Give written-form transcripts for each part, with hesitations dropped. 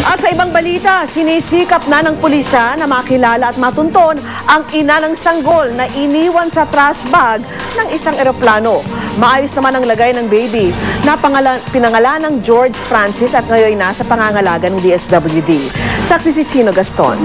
At sa ibang balita, sinisikap na ng pulisya na makilala at matunton ang ina ng sanggol na iniwan sa trash bag ng isang eroplano. Maayos naman ang lagay ng baby na pinangalan ng George Francis at ngayon nasa pangangalaga ng DSWD. Saksi si Chino Gaston.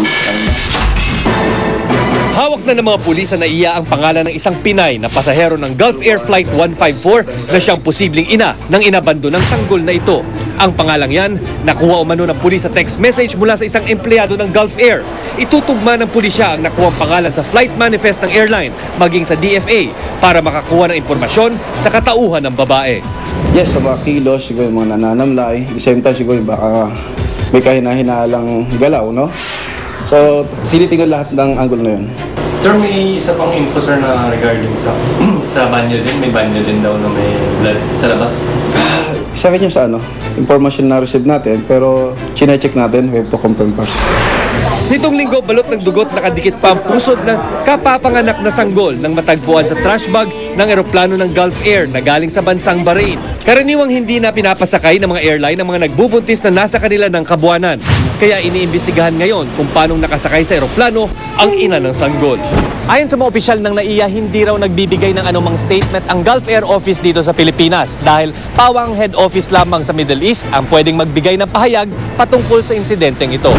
Hawak na ng mga pulis na iya ang pangalan ng isang Pinay na pasahero ng Gulf Air Flight 154 na siyang posibleng ina ng inabando ng sanggol na ito. Ang pangalang yan, nakuha umano ng pulis sa text message mula sa isang empleyado ng Gulf Air. Itutugma ng pulisya ang nakuha pangalan sa flight manifest ng airline maging sa DFA para makakuha ng impormasyon sa katauhan ng babae. Yes, sa mga kilos, siguro mga nananamlay. At the same time, siguro baka may kahina-hinalang galaw, no? So, tinitingnan lahat ng angulo na yun. Sir, may isa pang info, sir, na regarding sa banyo din. May banyo din daw na may blood sa labas. Sa akin yung sa information na receive natin, pero chinecheck natin, we have to confirm first. Nitong linggo, balot ng dugot nakadikit pa ang pusod ng kapapanganak na sanggol nang matagpuan sa trash bag ng eroplano ng Gulf Air na galing sa bansang Bahrain. Karaniwang hindi na pinapasakay ng mga airline ang mga nagbubuntis na nasa kanila ng kabuanan. Kaya iniimbestigahan ngayon kung paanong nakasakay sa eroplano ang ina ng sanggol. Ayon sa mga opisyal ng NAIA, hindi raw nagbibigay ng anumang statement ang Gulf Air Office dito sa Pilipinas dahil pawang head office lamang sa Middle East ang pwedeng magbigay ng pahayag patungkol sa insidenteng ito.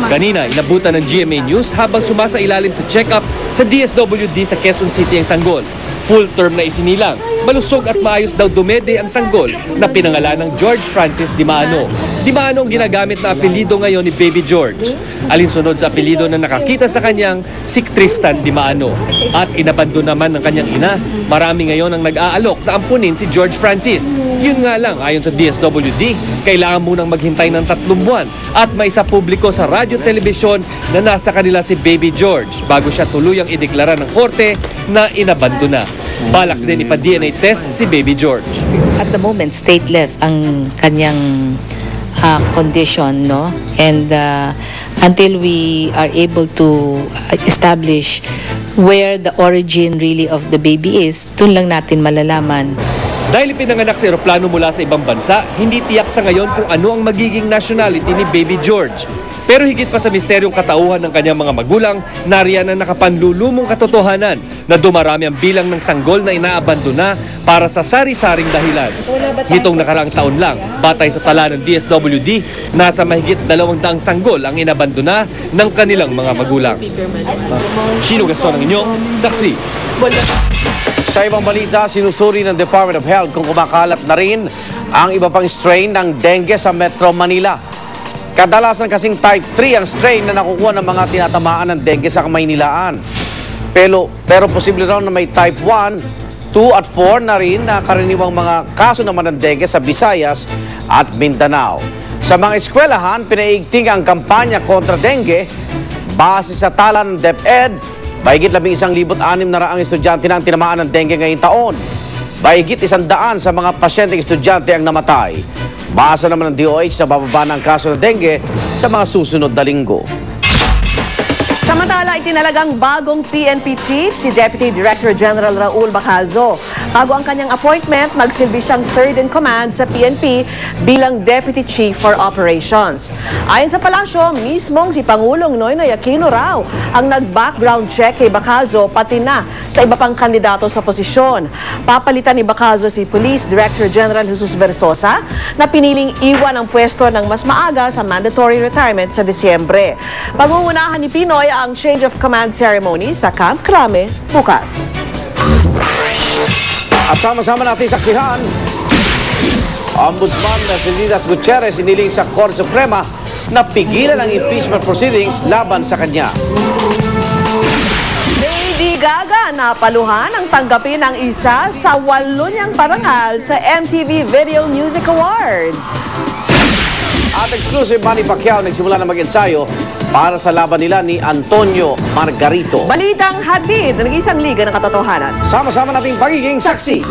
Kanina, inabutan ng GMA News habang sumasailalim sa check-up sa DSWD sa Quezon City ang sanggol. Full term na isinilang. Malusog at maayos daw dumede ang sanggol na pinangalan ng George Francis Dimano. Dimano ang ginagamit na apelido ngayon ni Baby George. Alinsunod sa apelido na nakakita sa kanyang si Tristan Dimano. At inabando naman ng kanyang ina, marami ngayon ang nag-aalok na ampunin si George Francis. Yun nga lang, ayon sa DSWD, kailangan munang maghintay ng 3 buwan at maisa publiko sa radyo-telebisyon na nasa kanila si Baby George bago siya tuluyang ideklara ng korte na inabando na. Balak din ipa-DNA test si Baby George. At the moment, stateless ang kanyang condition, no? And until we are able to establish where the origin really of the baby is, dun lang natin malalaman. Dahil ipinanganak sa eroplano mula sa ibang bansa, hindi tiyak sa ngayon kung ano ang magiging nationality ni Baby George. Pero higit pa sa misteryong katauhan ng kanyang mga magulang, nariyan ang nakapanlulumong katotohanan na dumarami ang bilang ng sanggol na inaabandona para sa sari-saring dahilan. Nitong nakaraang taon lang, batay sa tala ng DSWD, nasa mahigit 200 sanggol ang inabandona ng kanilang mga magulang. Chino Gaston ang inyong saksi. Sa ibang balita, sinusuri ng Department of Health kung kumakalat na rin ang iba pang strain ng dengue sa Metro Manila. Kadalasan kasing type 3 ang strain na nakukuha ng mga tinatamaan ng dengue sa Kamaynilaan. Pero posible raw na may type 1, 2 at 4 na rin na karaniwang mga kaso naman ng dengue sa Visayas at Mindanao. Sa mga eskwelahan, pinaigting ang kampanya kontra dengue base sa tala ng DepEd. Mahigit 11,600 estudyante na ang tinamaan ng dengue ngayong taon. Mahigit 100 sa mga pasyenteng estudyante ang namatay. Basa naman ng DOH na bababa ng kaso ng dengue sa mga susunod na linggo. Samantala, itinalagang bagong PNP Chief si Deputy Director General Raul Bacalzo. Bago ang kanyang appointment, nagsilbi siyang third in command sa PNP bilang Deputy Chief for Operations. Ayon sa palasyo, mismong si Pangulong Noynoy Aquino raw ang nag-background check kay Bacalzo pati na sa iba pang kandidato sa posisyon. Papalitan ni Bacalzo si Police Director General Jesus Versosa na piniling iwan ang pwesto ng mas maaga sa mandatory retirement sa Disyembre. Pangungunahan ni Pinoy ang change of command ceremony sa Camp Crame bukas. At sama-sama natin saksihan, Ombudsman na si Lidas Gutierrez iniling sa Korte Suprema na pigilan ang impeachment proceedings laban sa kanya. Lady Gaga napaluhan ang tanggapin ang isa sa 8 niyang parangal sa MTV Video Music Awards. At exclusive, Manny Pacquiao nagsimula na mag-ensayo para sa laban nila ni Antonio Margarito. Balitang hatid ng isang liga ng katotohanan. Sama-sama nating pagiging saksi.